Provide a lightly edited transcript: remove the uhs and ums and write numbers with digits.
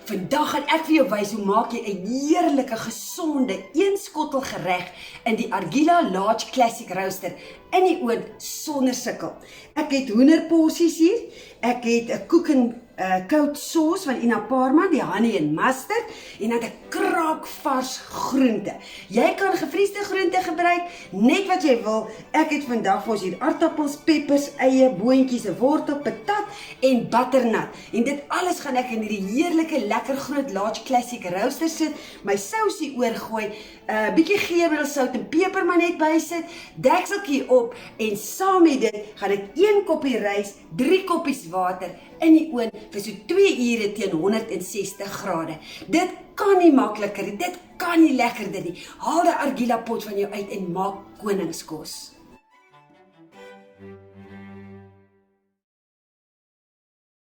Vandag gaan ek vir jou wys hoe maak jy 'n heerlike, gesonde, een-skottel gereg in die Argila Large Classic Roaster in die oond sonder sukkel. Ek het hoenderporsies hier, ek het 'n koek en koud sauce van Ina Parma, die honey en mustard, en dan 'n kraakvars groente. Jy kan gevriesde groente gebruik, net wat jy wil. Ek het vandag vir ons hier aardappels, peppers, eie, boontjies, 'n wortel, patat en butternut. En dit alles gaan ek in hierdie heerlike, lekker groot Large Classic Roaster sit, my sousie oorgooi, bietjie geurmiddelssout en peper maar net bysit, dekseltjie op en saam met dit gaan ek 1 koppie rys, 3 koppies water in die oond vir so 2 ure teen 160 grade. Dit kan nie makliker, dit kan nie lekkerder nie. Haal die Argila pot van jou uit en maak koningskos.